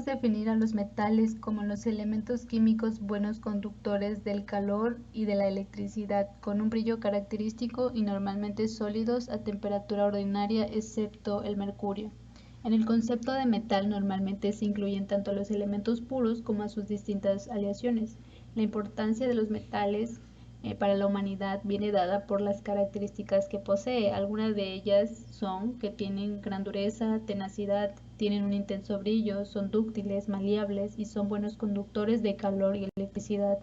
definir a los metales como los elementos químicos buenos conductores del calor y de la electricidad, con un brillo característico y normalmente sólidos a temperatura ordinaria, excepto el mercurio. En el concepto de metal normalmente se incluyen tanto los elementos puros como a sus distintas aleaciones. La importancia de los metales para la humanidad viene dada por las características que posee. Algunas de ellas son que tienen gran dureza, tenacidad, tienen un intenso brillo, son dúctiles, maleables y son buenos conductores de calor y electricidad.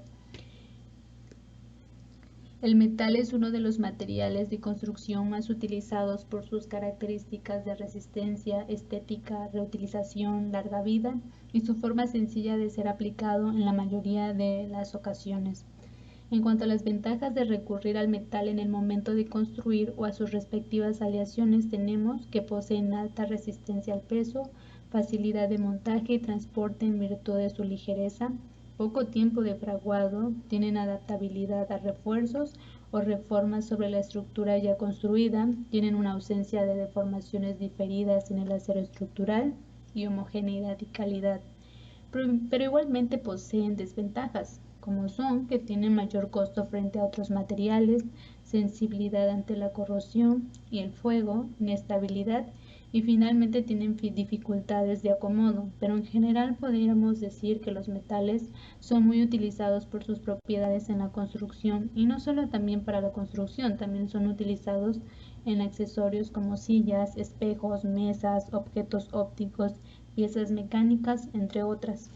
El metal es uno de los materiales de construcción más utilizados por sus características de resistencia, estética, reutilización, larga vida y su forma sencilla de ser aplicado en la mayoría de las ocasiones. En cuanto a las ventajas de recurrir al metal en el momento de construir o a sus respectivas aleaciones, tenemos que poseen alta resistencia al peso, facilidad de montaje y transporte en virtud de su ligereza, poco tiempo de fraguado, tienen adaptabilidad a refuerzos o reformas sobre la estructura ya construida, tienen una ausencia de deformaciones diferidas en el acero estructural y homogeneidad y calidad, pero igualmente poseen desventajas, como son que tienen mayor costo frente a otros materiales, sensibilidad ante la corrosión y el fuego, inestabilidad y finalmente tienen dificultades de acomodo, pero en general podríamos decir que los metales son muy utilizados por sus propiedades en la construcción y no solo también para la construcción, también son utilizados en accesorios como sillas, espejos, mesas, objetos ópticos, piezas mecánicas, entre otras.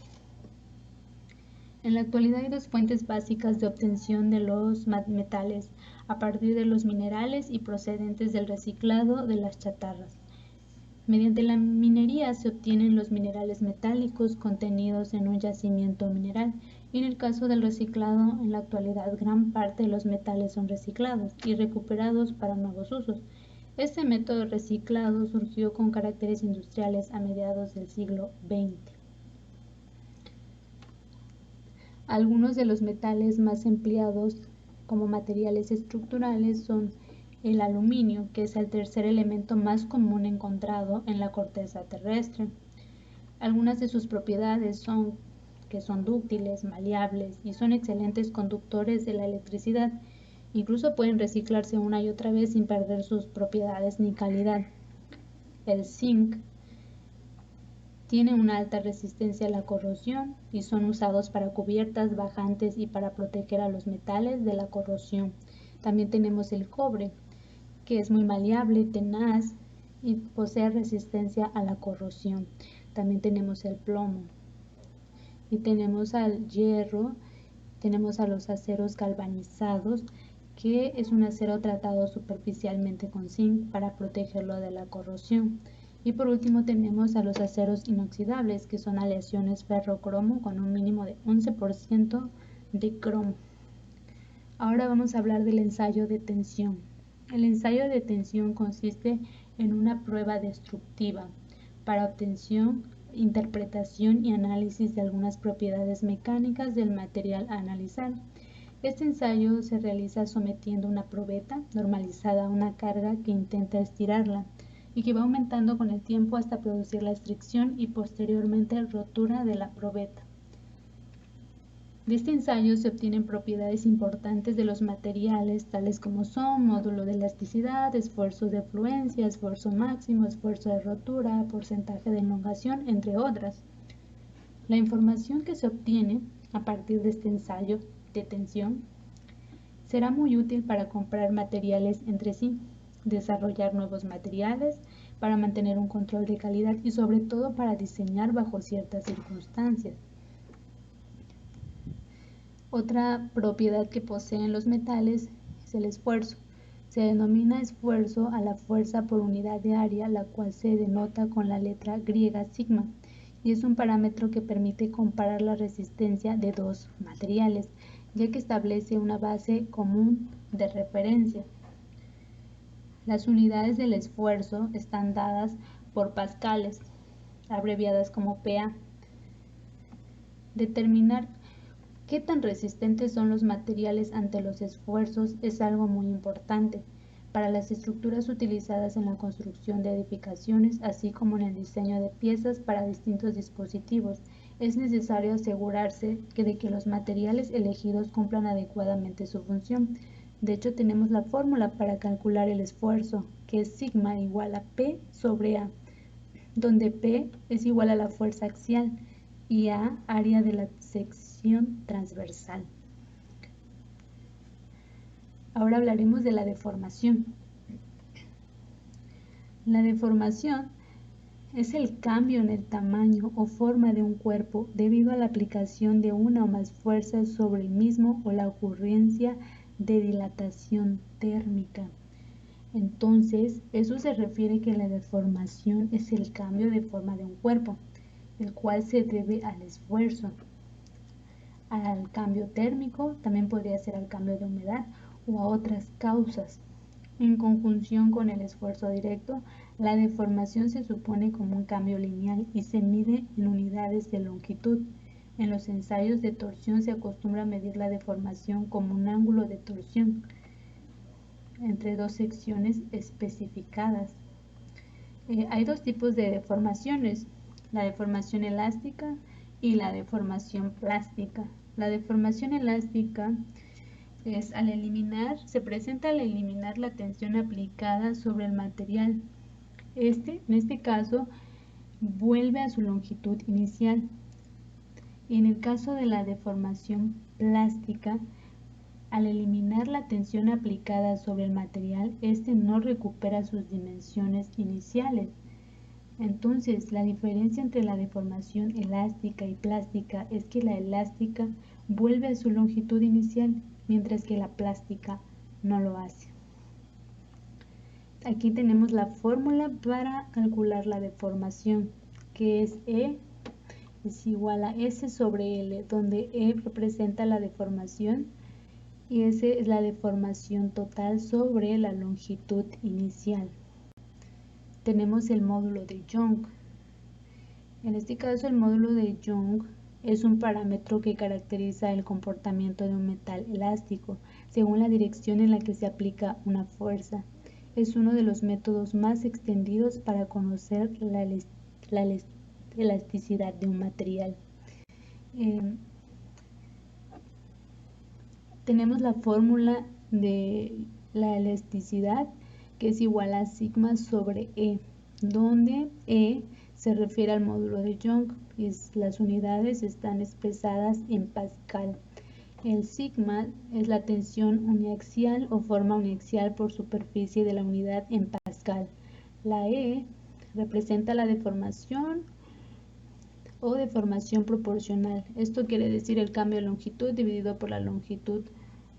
En la actualidad hay dos fuentes básicas de obtención de los metales, a partir de los minerales y procedentes del reciclado de las chatarras. Mediante la minería se obtienen los minerales metálicos contenidos en un yacimiento mineral, y en el caso del reciclado, en la actualidad gran parte de los metales son reciclados y recuperados para nuevos usos. Este método de reciclado surgió con caracteres industriales a mediados del siglo XX. Algunos de los metales más empleados como materiales estructurales son el aluminio, que es el tercer elemento más común encontrado en la corteza terrestre. Algunas de sus propiedades son que son dúctiles, maleables y son excelentes conductores de la electricidad. Incluso pueden reciclarse una y otra vez sin perder sus propiedades ni calidad. El zinc tiene una alta resistencia a la corrosión y son usados para cubiertas, bajantes y para proteger a los metales de la corrosión. También tenemos el cobre, que es muy maleable, tenaz y posee resistencia a la corrosión. También tenemos el plomo y tenemos al hierro, tenemos a los aceros galvanizados, que es un acero tratado superficialmente con zinc para protegerlo de la corrosión. Y por último tenemos a los aceros inoxidables, que son aleaciones ferro-cromo con un mínimo de 11% de cromo. Ahora vamos a hablar del ensayo de tensión. El ensayo de tensión consiste en una prueba destructiva para obtención, interpretación y análisis de algunas propiedades mecánicas del material a analizar. Este ensayo se realiza sometiendo una probeta normalizada a una carga que intenta estirarla y que va aumentando con el tiempo hasta producir la estricción y posteriormente rotura de la probeta. De este ensayo se obtienen propiedades importantes de los materiales, tales como son módulo de elasticidad, esfuerzo de fluencia, esfuerzo máximo, esfuerzo de rotura, porcentaje de elongación, entre otras. La información que se obtiene a partir de este ensayo de tensión será muy útil para comparar materiales entre sí, desarrollar nuevos materiales, para mantener un control de calidad y sobre todo para diseñar bajo ciertas circunstancias. Otra propiedad que poseen los metales es el esfuerzo. Se denomina esfuerzo a la fuerza por unidad de área, la cual se denota con la letra griega sigma, y es un parámetro que permite comparar la resistencia de dos materiales, ya que establece una base común de referencia. Las unidades del esfuerzo están dadas por pascales, abreviadas como PA. Determinar qué tan resistentes son los materiales ante los esfuerzos es algo muy importante. para las estructuras utilizadas en la construcción de edificaciones, así como en el diseño de piezas para distintos dispositivos. Es necesario asegurarse de que los materiales elegidos cumplan adecuadamente su función. De hecho, tenemos la fórmula para calcular el esfuerzo, que es sigma igual a P sobre A, donde P es igual a la fuerza axial y A área de la sección transversal. Ahora hablaremos de la deformación. La deformación es el cambio en el tamaño o forma de un cuerpo debido a la aplicación de una o más fuerzas sobre el mismo o la ocurrencia de dilatación térmica. Entonces, eso se refiere que la deformación es el cambio de forma de un cuerpo, el cual se debe al esfuerzo, al cambio térmico, también podría ser al cambio de humedad o a otras causas. En conjunción con el esfuerzo directo, la deformación se supone como un cambio lineal y se mide en unidades de longitud. En los ensayos de torsión se acostumbra a medir la deformación como un ángulo de torsión entre dos secciones especificadas. Hay dos tipos de deformaciones, la deformación elástica y la deformación plástica. La deformación elástica se presenta al eliminar la tensión aplicada sobre el material. En este caso, vuelve a su longitud inicial. En el caso de la deformación plástica, al eliminar la tensión aplicada sobre el material, este no recupera sus dimensiones iniciales. Entonces, la diferencia entre la deformación elástica y plástica es que la elástica vuelve a su longitud inicial, mientras que la plástica no lo hace. Aquí tenemos la fórmula para calcular la deformación, que es E es igual a S sobre L, donde E representa la deformación y S es la deformación total sobre la longitud inicial. Tenemos el módulo de Young. En este caso, el módulo de Young es un parámetro que caracteriza el comportamiento de un metal elástico según la dirección en la que se aplica una fuerza. Es uno de los métodos más extendidos para conocer la elasticidad de un material. Tenemos la fórmula de la elasticidad, que es igual a sigma sobre E, donde E se refiere al módulo de Young y las unidades están expresadas en pascal. El sigma es la tensión uniaxial o forma uniaxial por superficie de la unidad en pascal. La E representa la deformación o deformación proporcional. Esto quiere decir el cambio de longitud dividido por la longitud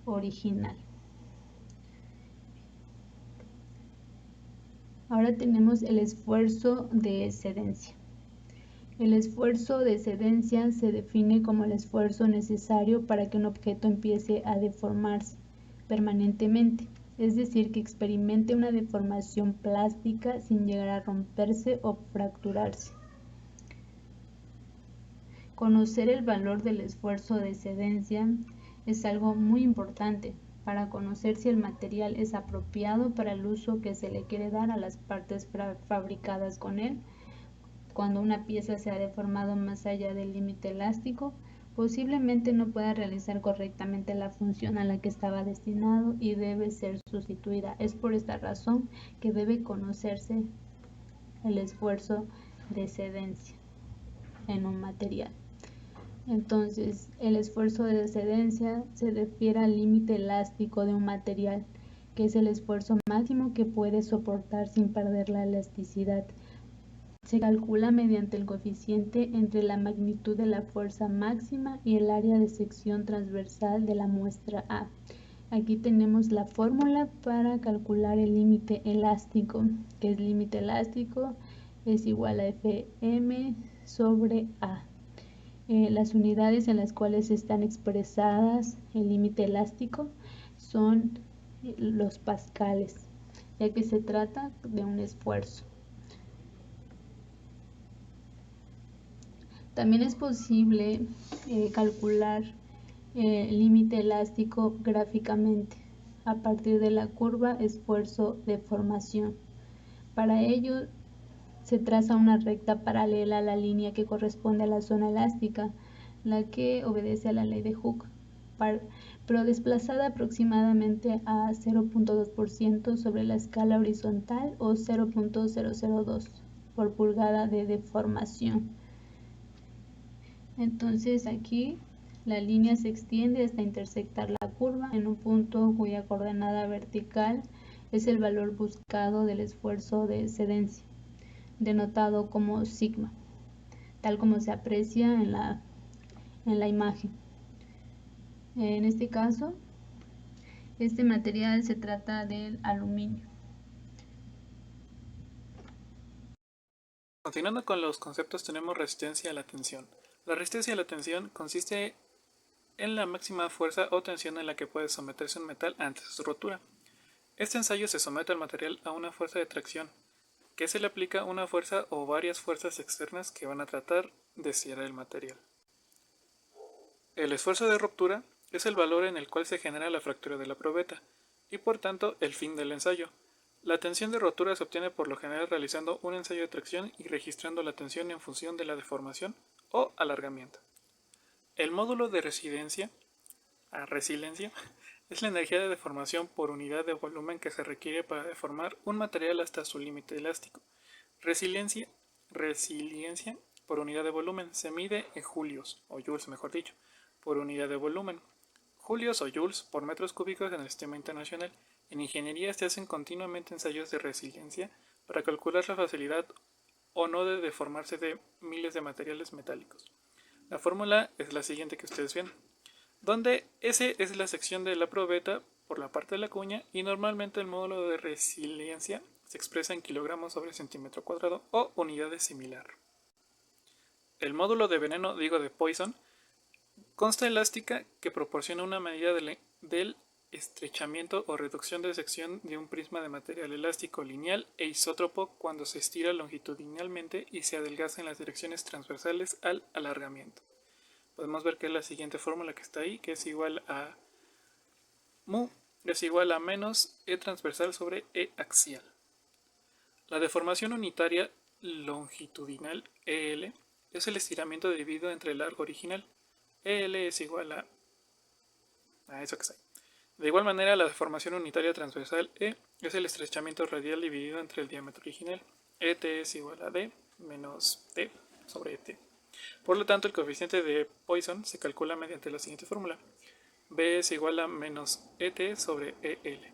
original. Ahora tenemos el esfuerzo de excedencia. El esfuerzo de excedencia se define como el esfuerzo necesario para que un objeto empiece a deformarse permanentemente, es decir, que experimente una deformación plástica sin llegar a romperse o fracturarse. Conocer el valor del esfuerzo de excedencia es algo muy importante para conocer si el material es apropiado para el uso que se le quiere dar a las partes fabricadas con él. Cuando una pieza se ha deformado más allá del límite elástico, posiblemente no pueda realizar correctamente la función a la que estaba destinado y debe ser sustituida. Es por esta razón que debe conocerse el esfuerzo de excedencia en un material. Entonces, el esfuerzo de excedencia se refiere al límite elástico de un material, que es el esfuerzo máximo que puede soportar sin perder la elasticidad. Se calcula mediante el coeficiente entre la magnitud de la fuerza máxima y el área de sección transversal de la muestra A. Aquí tenemos la fórmula para calcular el límite elástico, que es límite elástico es igual a Fm sobre A. Las unidades en las cuales están expresadas el límite elástico son los pascales, ya que se trata de un esfuerzo. También es posible calcular el límite elástico gráficamente. a partir de la curva esfuerzo-deformación. Para ello, se traza una recta paralela a la línea que corresponde a la zona elástica, la que obedece a la ley de Hooke, pero desplazada aproximadamente a 0.2% sobre la escala horizontal o 0.002 por pulgada de deformación. Entonces aquí la línea se extiende hasta intersectar la curva en un punto cuya coordenada vertical es el valor buscado del esfuerzo de excedencia, denotado como sigma, tal como se aprecia en la imagen. En este caso, este material se trata del aluminio. Continuando con los conceptos, tenemos resistencia a la tensión. La resistencia a la tensión consiste en la máxima fuerza o tensión en la que puede someterse un metal antes de su rotura. Este ensayo se somete al material a una fuerza de tracción, que se le aplica una fuerza o varias fuerzas externas que van a tratar de cierrar el material. El esfuerzo de ruptura es el valor en el cual se genera la fractura de la probeta, y por tanto el fin del ensayo. La tensión de rotura se obtiene por lo general realizando un ensayo de tracción y registrando la tensión en función de la deformación o alargamiento. El módulo de resiliencia es la energía de deformación por unidad de volumen que se requiere para deformar un material hasta su límite elástico. Resiliencia por unidad de volumen se mide en julios, o joules mejor dicho, por unidad de volumen. Julios o joules por metros cúbicos en el sistema internacional. En ingeniería se hacen continuamente ensayos de resiliencia para calcular la facilidad o no de deformarse de miles de materiales metálicos. La fórmula es la siguiente que ustedes ven, donde S es la sección de la probeta por la parte de la cuña y normalmente el módulo de resiliencia se expresa en kilogramos sobre centímetro cuadrado o unidades similar. El módulo de veneno, de Poisson, consta elástica que proporciona una medida del estrechamiento o reducción de sección de un prisma de material elástico lineal e isótropo cuando se estira longitudinalmente y se adelgaza en las direcciones transversales al alargamiento. Podemos ver que es la siguiente fórmula que está ahí, que es igual a mu es igual a menos E transversal sobre E axial. La deformación unitaria longitudinal EL es el estiramiento dividido entre el largo original. EL es igual a eso que está ahí. De igual manera, la deformación unitaria transversal E es el estrechamiento radial dividido entre el diámetro original. ET es igual a D menos T sobre ET. Por lo tanto, el coeficiente de Poisson se calcula mediante la siguiente fórmula. B es igual a menos ET sobre EL.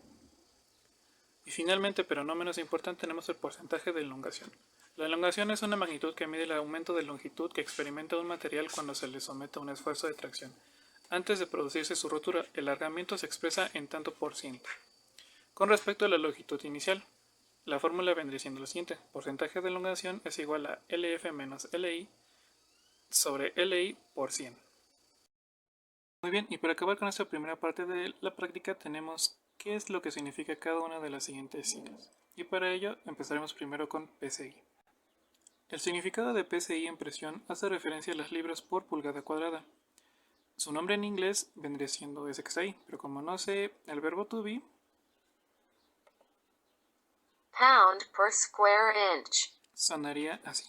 Y finalmente, pero no menos importante, tenemos el porcentaje de elongación. La elongación es una magnitud que mide el aumento de longitud que experimenta un material cuando se le somete a un esfuerzo de tracción. Antes de producirse su rotura, el alargamiento se expresa en tanto por ciento. Con respecto a la longitud inicial, la fórmula vendría siendo lo siguiente. Porcentaje de elongación es igual a LF menos LI sobre LI por 100. Muy bien, y para acabar con esta primera parte de la práctica tenemos qué es lo que significa cada una de las siguientes siglas. Y para ello empezaremos primero con PSI. El significado de PSI en presión hace referencia a las libras por pulgada cuadrada. Su nombre en inglés vendría siendo SXI, pero como no sé el verbo to be, pound per square inch, sonaría así.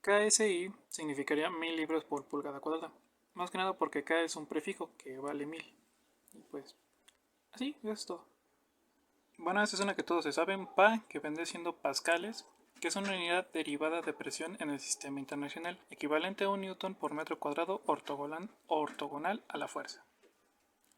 KSI significaría 1000 libras por pulgada cuadrada. Más que nada porque K es un prefijo que vale 1000. Y pues, así, eso es todo. Bueno, esta es una que todos se saben, PA, que vendría siendo pascales, que es una unidad derivada de presión en el sistema internacional, equivalente a un newton por metro cuadrado ortogonal a la fuerza.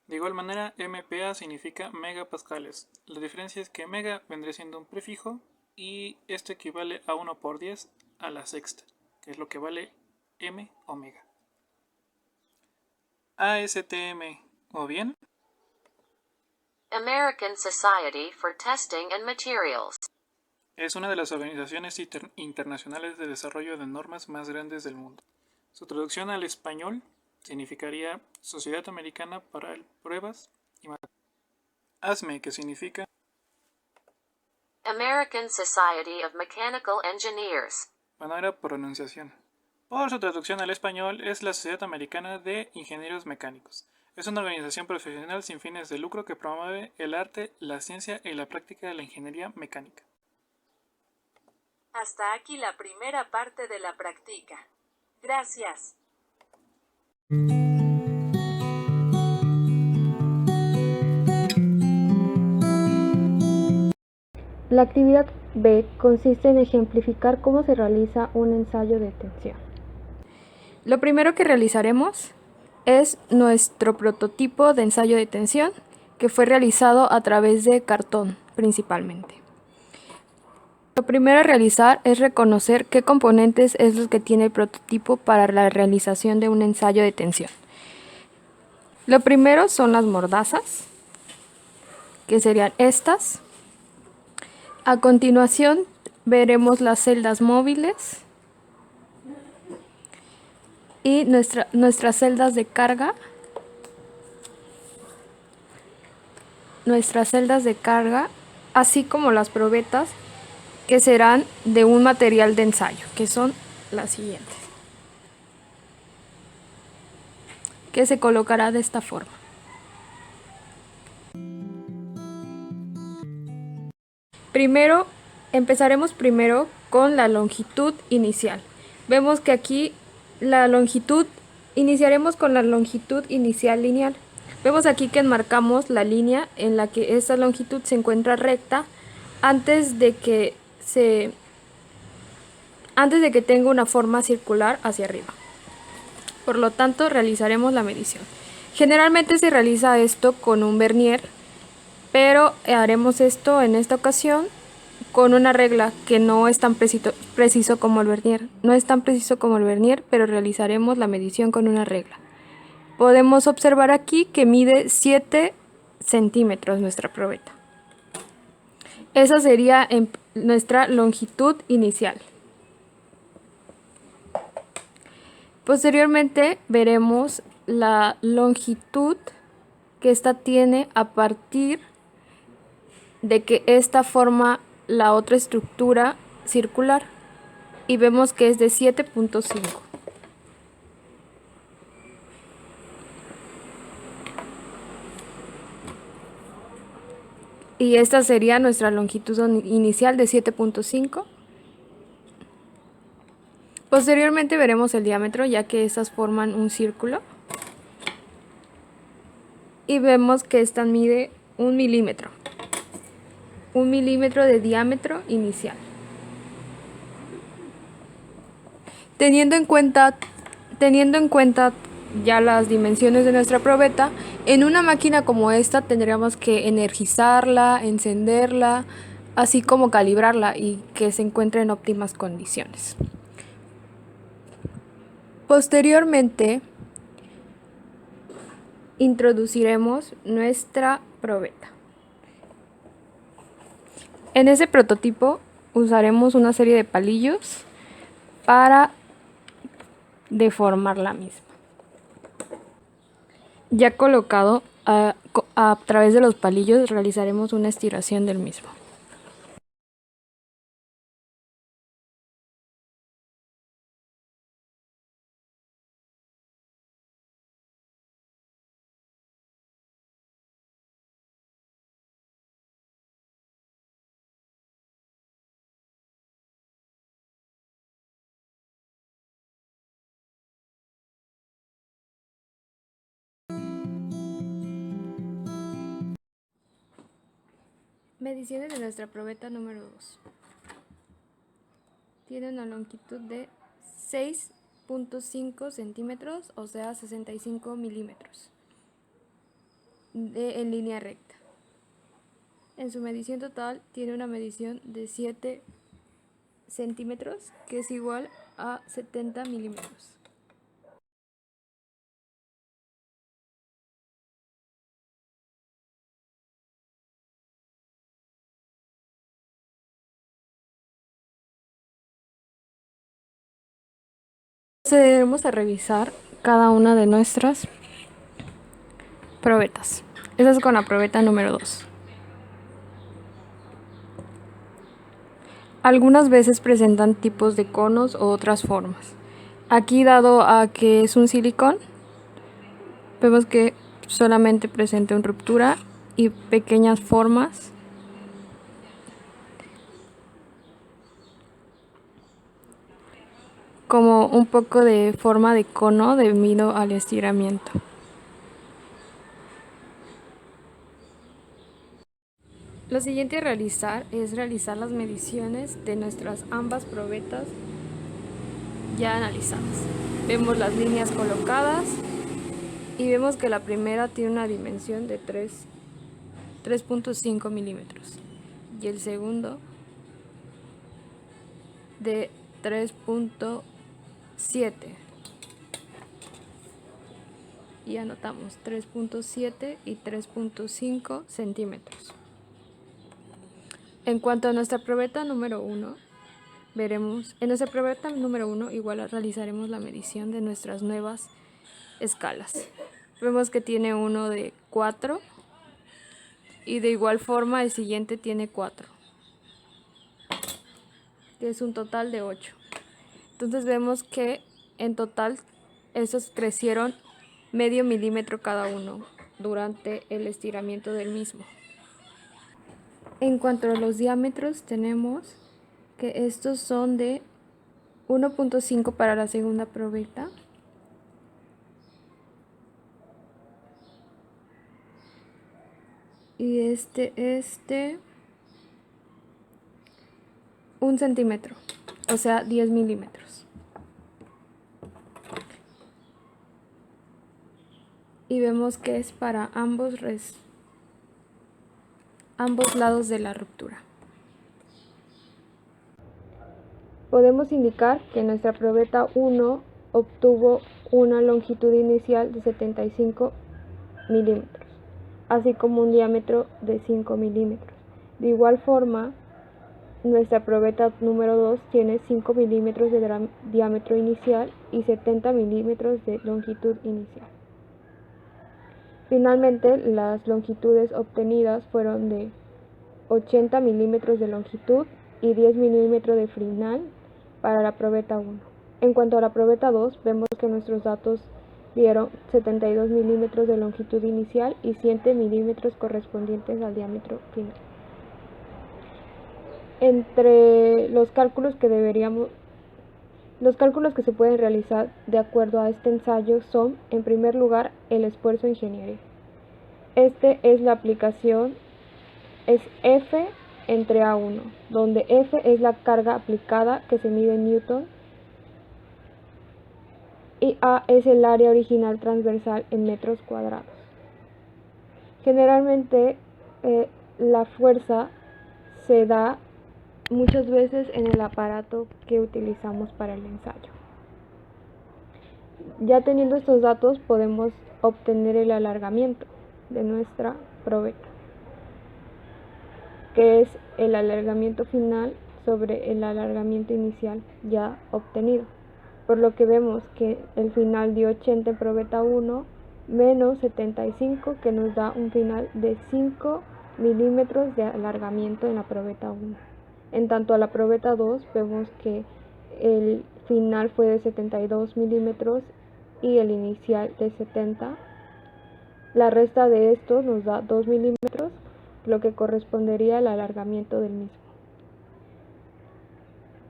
De igual manera, MPa significa megapascales. La diferencia es que mega vendría siendo un prefijo y esto equivale a 1 por 10 a la sexta, que es lo que vale m omega. ASTM, o bien American Society for Testing and Materials, es una de las organizaciones internacionales de desarrollo de normas más grandes del mundo. Su traducción al español significaría Sociedad Americana para Pruebas y Materiales. ASME, que significa American Society of Mechanical Engineers, manera pronunciación. Por su traducción al español es la Sociedad Americana de Ingenieros Mecánicos. Es una organización profesional sin fines de lucro que promueve el arte, la ciencia y la práctica de la ingeniería mecánica. Hasta aquí la primera parte de la práctica. Gracias. La actividad B consiste en ejemplificar cómo se realiza un ensayo de tensión. Lo primero que realizaremos es nuestro prototipo de ensayo de tensión, que fue realizado a través de cartón principalmente. Lo primero a realizar es reconocer qué componentes es los que tiene el prototipo para la realización de un ensayo de tensión. Lo primero son las mordazas, que serían estas. A continuación veremos las celdas móviles y nuestras celdas de carga. Así como las probetas, que serán de un material de ensayo, que son las siguientes, que se colocará de esta forma. Empezaremos primero con la longitud inicial. Vemos que aquí iniciaremos con la longitud inicial lineal. Vemos aquí que enmarcamos la línea en la que esta longitud se encuentra recta antes de que tenga una forma circular hacia arriba. Por lo tanto, realizaremos la medición. Generalmente se realiza esto con un vernier, pero haremos esto en esta ocasión con una regla que no es tan preciso como el vernier. No es tan preciso como el vernier, pero realizaremos la medición con una regla. Podemos observar aquí que mide 7 centímetros nuestra probeta. Esa sería nuestra longitud inicial. Posteriormente veremos la longitud que esta tiene a partir de que esta forma la otra estructura circular, y vemos que es de 7.5. Y esta sería nuestra longitud inicial de 7.5. Posteriormente veremos el diámetro, ya que estas forman un círculo. Y vemos que esta mide 1 milímetro. 1 milímetro de diámetro inicial. Teniendo en cuenta ya las dimensiones de nuestra probeta, en una máquina como esta tendríamos que energizarla, encenderla, así como calibrarla y que se encuentre en óptimas condiciones. Posteriormente, introduciremos nuestra probeta. En ese prototipo usaremos una serie de palillos para deformar la misma. Ya colocado, a través de los palillos realizaremos una estiración del mismo. Mediciones de nuestra probeta número 2. Tiene una longitud de 6.5 centímetros, o sea 65 milímetros, en línea recta. En su medición total tiene una medición de 7 centímetros, que es igual a 70 milímetros. Procederemos a revisar cada una de nuestras probetas. Esta es con la probeta número 2. Algunas veces presentan tipos de conos u otras formas. Aquí, dado a que es un silicón, vemos que solamente presente una ruptura y pequeñas formas como un poco de forma de cono debido al estiramiento. Lo siguiente a realizar es realizar las mediciones de nuestras ambas probetas ya analizadas. Vemos las líneas colocadas y vemos que la primera tiene una dimensión de 3.5 milímetros y el segundo de 3.7 y anotamos 3.7 y 3.5 centímetros. En cuanto a nuestra probeta número 1, en nuestra probeta número 1 igual realizaremos la medición de nuestras nuevas escalas. Vemos que tiene uno de 4 y de igual forma el siguiente tiene 4, que es un total de 8. Entonces vemos que en total estos crecieron medio milímetro cada uno durante el estiramiento del mismo. En cuanto a los diámetros, tenemos que estos son de 1.5 para la segunda probeta, y este es de 1 centímetro, o sea 10 milímetros. Y vemos que es para ambos lados de la ruptura. Podemos indicar que nuestra probeta 1 obtuvo una longitud inicial de 75 milímetros, así como un diámetro de 5 milímetros. De igual forma, nuestra probeta número 2 tiene 5 milímetros de diámetro inicial y 70 milímetros de longitud inicial. Finalmente, las longitudes obtenidas fueron de 80 milímetros de longitud y 10 milímetros de final para la probeta 1. En cuanto a la probeta 2, vemos que nuestros datos dieron 72 milímetros de longitud inicial y 7 milímetros correspondientes al diámetro final. Entre los cálculos que se pueden realizar de acuerdo a este ensayo son, en primer lugar, el esfuerzo ingenieril. Este es la aplicación, es F entre A1, donde F es la carga aplicada que se mide en Newton y A es el área original transversal en metros cuadrados. Generalmente la fuerza se da muchas veces en el aparato que utilizamos para el ensayo. Ya teniendo estos datos podemos obtener el alargamiento de nuestra probeta, que es el alargamiento final sobre el alargamiento inicial ya obtenido, por lo que vemos que el final dio 80 en probeta 1 menos 75, que nos da un final de 5 milímetros de alargamiento en la probeta 1. En tanto a la probeta 2 vemos que el final fue de 72 milímetros y el inicial de 70. La resta de estos nos da 2 milímetros, lo que correspondería al alargamiento del mismo.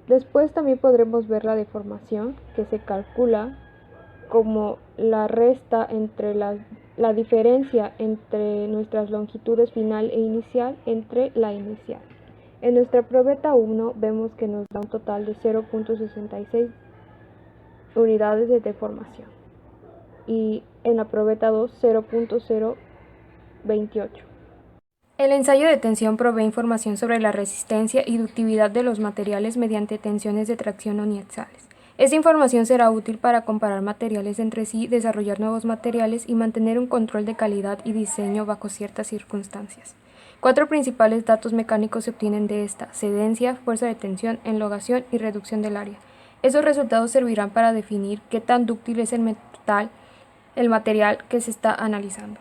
Después también podremos ver la deformación, que se calcula como la resta entre la diferencia entre nuestras longitudes final e inicial entre la inicial. En nuestra probeta 1 vemos que nos da un total de 0.66 unidades de deformación y en la probeta 2 0.028. El ensayo de tensión provee información sobre la resistencia y ductividad de los materiales mediante tensiones de tracción uniaxiales. Esta información será útil para comparar materiales entre sí, desarrollar nuevos materiales y mantener un control de calidad y diseño bajo ciertas circunstancias. 4 principales datos mecánicos se obtienen de esta: cedencia, fuerza de tensión, elongación y reducción del área. Esos resultados servirán para definir qué tan dúctil es el material que se está analizando.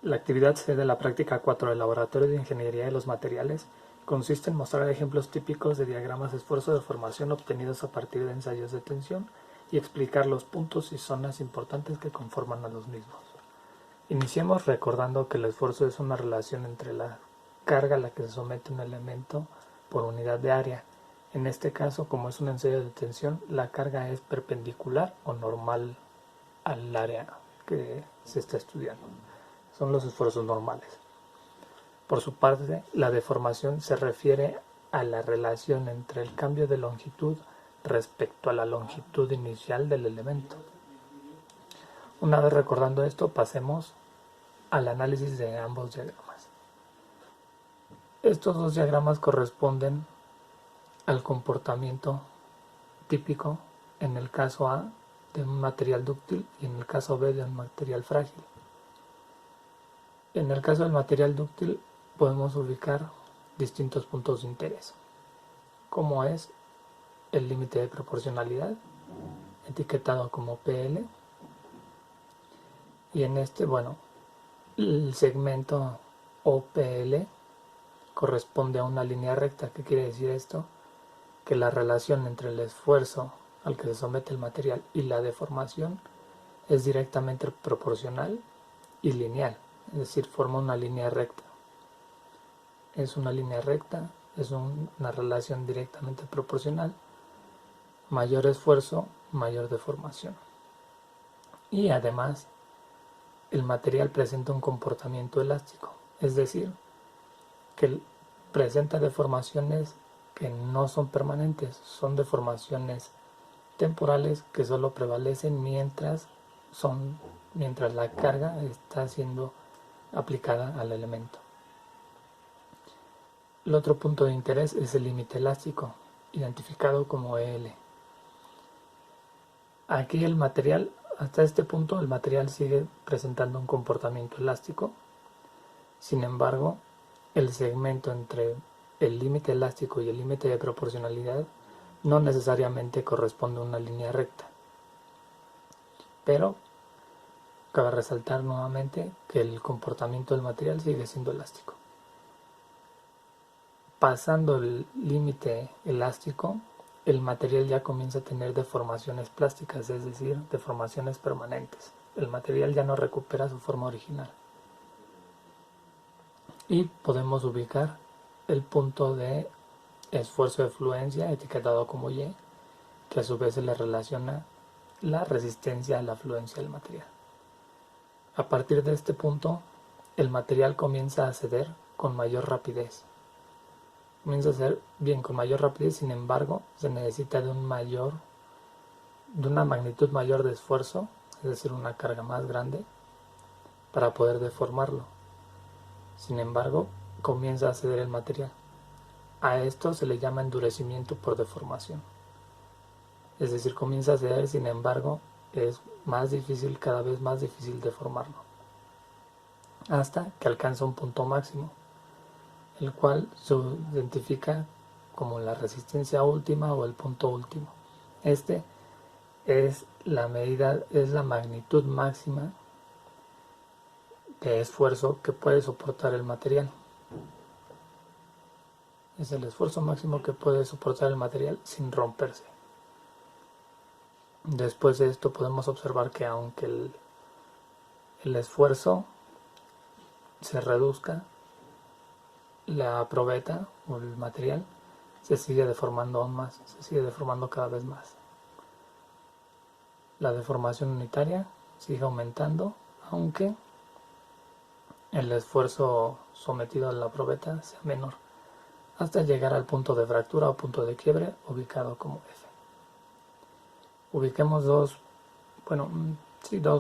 La actividad C de la práctica 4 del Laboratorio de Ingeniería de los Materiales Consiste en mostrar ejemplos típicos de diagramas de esfuerzo de formación obtenidos a partir de ensayos de tensión y explicar los puntos y zonas importantes que conforman a los mismos. Iniciemos recordando que el esfuerzo es una relación entre la carga a la que se somete un elemento por unidad de área. En este caso, como es un ensayo de tensión, la carga es perpendicular o normal al área que se está estudiando. Son los esfuerzos normales. Por su parte, la deformación se refiere a la relación entre el cambio de longitud respecto a la longitud inicial del elemento. Una vez recordando esto, pasemos al análisis de ambos diagramas. Estos dos diagramas corresponden al comportamiento típico en el caso A de un material dúctil y en el caso B de un material frágil. En el caso del material dúctil podemos ubicar distintos puntos de interés, como es el límite de proporcionalidad, etiquetado como PL, y en este, el segmento OPL corresponde a una línea recta. ¿Qué quiere decir esto? Que la relación entre el esfuerzo al que se somete el material y la deformación es directamente proporcional y lineal, es decir, forma una línea recta. Es una línea recta, es una relación directamente proporcional. Mayor esfuerzo, mayor deformación. Y además, el material presenta un comportamiento elástico, es decir, que presenta deformaciones que no son permanentes, son deformaciones temporales que solo prevalecen mientras la carga está siendo aplicada al elemento. El otro punto de interés es el límite elástico, identificado como EL. Aquí hasta este punto el material sigue presentando un comportamiento elástico. Sin embargo, el segmento entre el límite elástico y el límite de proporcionalidad no necesariamente corresponde a una línea recta. Pero cabe resaltar nuevamente que el comportamiento del material sigue siendo elástico. Pasando el límite elástico, el material ya comienza a tener deformaciones plásticas, es decir, deformaciones permanentes. El material ya no recupera su forma original. Y podemos ubicar el punto de esfuerzo de fluencia, etiquetado como Y, que a su vez se le relaciona la resistencia a la fluencia del material. A partir de este punto, el material comienza a ceder con mayor rapidez. Comienza a ser con mayor rapidez, sin embargo, se necesita de una magnitud mayor de esfuerzo, es decir, una carga más grande, para poder deformarlo. Sin embargo, comienza a ceder el material. A esto se le llama endurecimiento por deformación. Es decir, comienza a ceder, sin embargo, es cada vez más difícil deformarlo, hasta que alcanza un punto máximo, el cual se identifica como la resistencia última o el punto último. Este es la magnitud máxima de esfuerzo que puede soportar el material. Es el esfuerzo máximo que puede soportar el material sin romperse. Después de esto podemos observar que aunque el esfuerzo se reduzca, la probeta o el material se sigue deformando aún más, se sigue deformando cada vez más. La deformación unitaria sigue aumentando, aunque el esfuerzo sometido a la probeta sea menor, hasta llegar al punto de fractura o punto de quiebre, ubicado como F. Ubiquemos dos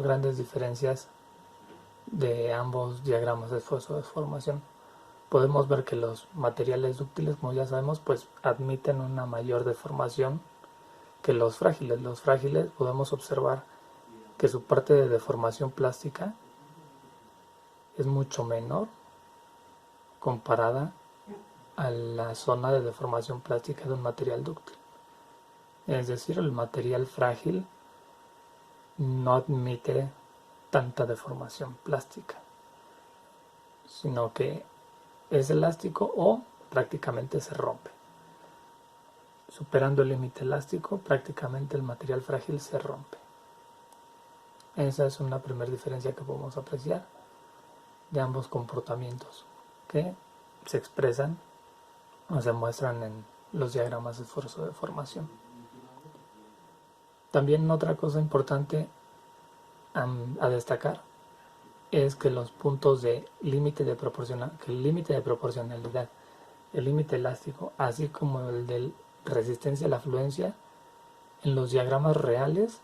grandes diferencias de ambos diagramas de esfuerzo de deformación. Podemos ver que los materiales dúctiles, como ya sabemos, pues admiten una mayor deformación que los frágiles. Los frágiles podemos observar que su parte de deformación plástica es mucho menor comparada a la zona de deformación plástica de un material dúctil. Es decir, el material frágil no admite tanta deformación plástica, sino que es elástico o prácticamente se rompe. Superando el límite elástico, prácticamente el material frágil se rompe. Esa es una primera diferencia que podemos apreciar de ambos comportamientos que se expresan o se muestran en los diagramas de esfuerzo de formación. También otra cosa importante a destacar es que los puntos de límite de proporcionalidad, el límite elástico, así como el de resistencia a la fluencia, en los diagramas reales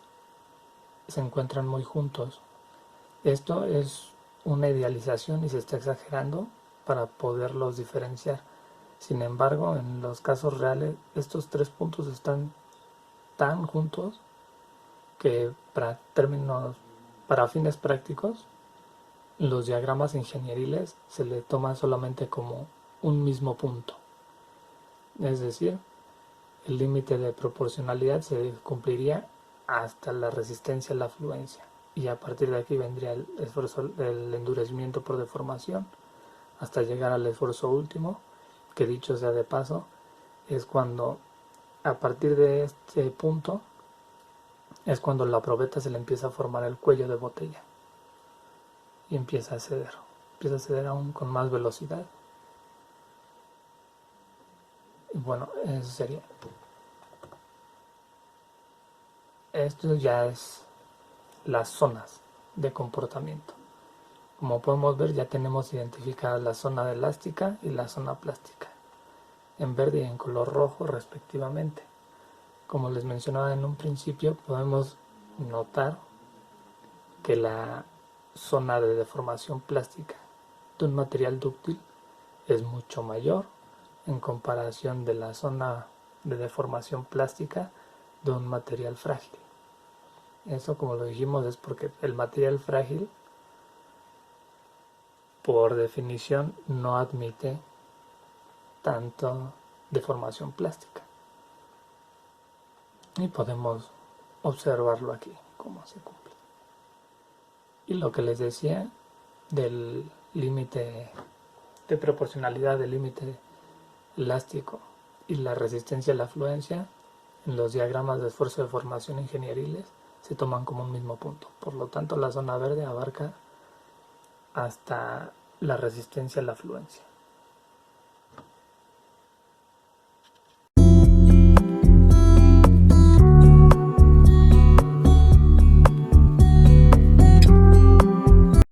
se encuentran muy juntos. Esto es una idealización y se está exagerando para poderlos diferenciar. Sin embargo, en los casos reales, estos tres puntos están tan juntos que para fines prácticos, los diagramas ingenieriles se le toma solamente como un mismo punto. Es decir, el límite de proporcionalidad se cumpliría hasta la resistencia a la fluencia. Y a partir de aquí vendría el endurecimiento por deformación, hasta llegar al esfuerzo último, que dicho sea de paso, es cuando a partir de este punto es cuando la probeta se le empieza a formar el cuello de botella y empieza a ceder aún con más velocidad. Y bueno, eso sería. Esto ya es las zonas de comportamiento. Como podemos ver, ya tenemos identificadas la zona elástica y la zona plástica, en verde y en color rojo respectivamente. Como les mencionaba en un principio, podemos notar que la zona de deformación plástica de un material dúctil es mucho mayor en comparación de la zona de deformación plástica de un material frágil. Eso, como lo dijimos, es porque el material frágil, por definición, no admite tanto deformación plástica. Y podemos observarlo aquí, cómo se cumple. Y lo que les decía del límite de proporcionalidad, del límite elástico y la resistencia a la fluencia, en los diagramas de esfuerzo de formación ingenieriles se toman como un mismo punto. Por lo tanto, la zona verde abarca hasta la resistencia a la fluencia.